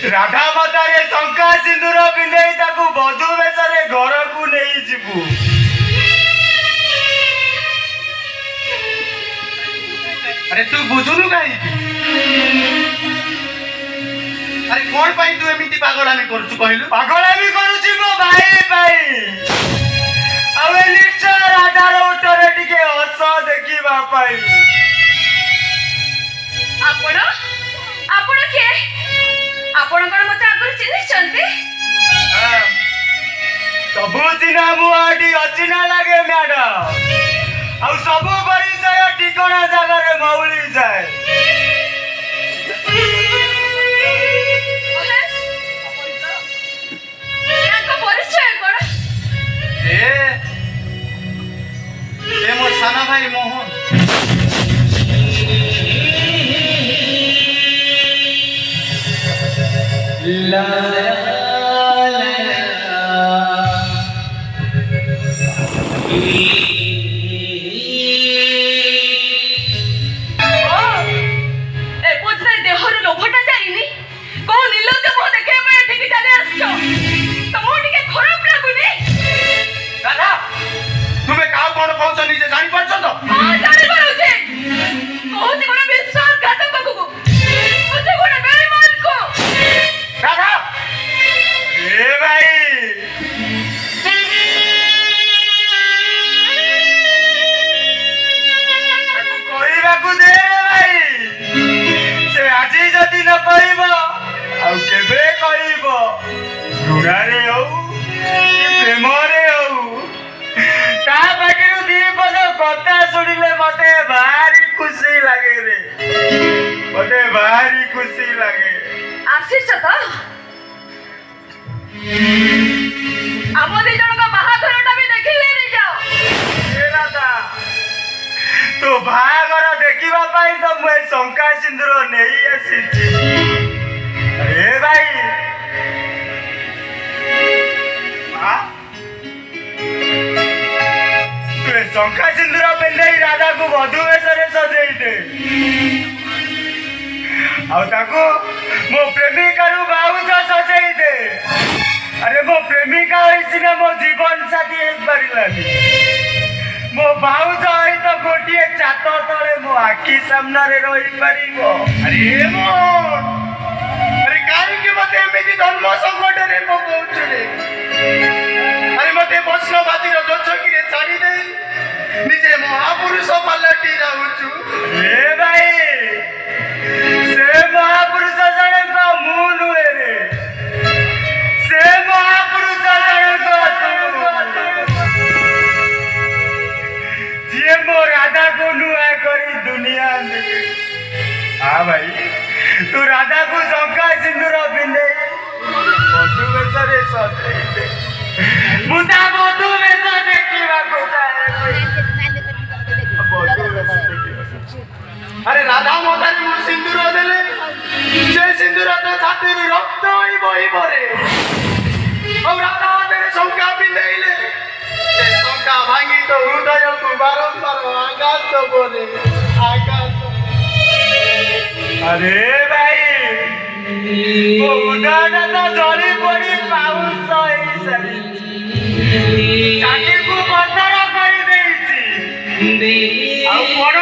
राधा मातारे शंका सिंदूर पिंधे ताकू बधू बेशरे घर को नहीं जीवु। अरे तू बुझुनु कहीं अरे कौन पाई तू एमिति पागलामी करूछु कहलु? पागलामी करूछि मो भाई भाई आवे निश्चय राधार उठरे टिके हस देखिबा पाई। आपण आपण के आपण कोन मते आगुर चिन्हिचंती? हां सबु चिन्हा मुआडी अचिन्हा लागे मैडम आ सबु परिचय ठिकाना जगह रे मौली जाए। ए मोर साना भाई मोहन ला भारी खुशी लगे आशीष तो आम दी जन का बाहाघरटा भी देखिले नहीं जाओ। राधा तो बाहाघर देखिबा पाई तो मैं शंका सिंदूर नहीं आसी। अरे भाई तू शंका सिंदूर पिंधे राधा को वधू वेशरे सजेई दे मो प्रेमिका बाउज सजेई दे। अरे मो प्रेमिका होइसिना मो जीवन साथी एक पारिलानी मो बाउज होई तो गोटिए चात तले मो आखी सामना रे रही पारिबो। अरे मो अरे काहे के मते एमिति धर्म संकट रे मो कहउछु रे। अरे मते वैष्णववादी रो दोछकी रे छाड़ी दे निजे महापुरुष पलटी रहउछु। ए भाई से महापुरुष जने को मुंह नुए रे से महापुरुष जने को जे मो राधा को नुआ करी दुनिया में। हाँ भाई तू राधा को शंका सिंदूर पिंधे बधू बेशरे सजेई दे मुदा बधू बेश देखिबा को अरे राधा मातारी मु सिंदूर देले जे सिंदूर तो छाती रक्त होई बही परे और राधा मातारी शंका पिंधेले से शंका भांगी तो हृदय को बारंबार आघात तो बोले आघात। अरे भाई वो उदाना तो जड़ी पड़ी पाउस होई सरी चाकी को बंदरा करी देइची आ बड़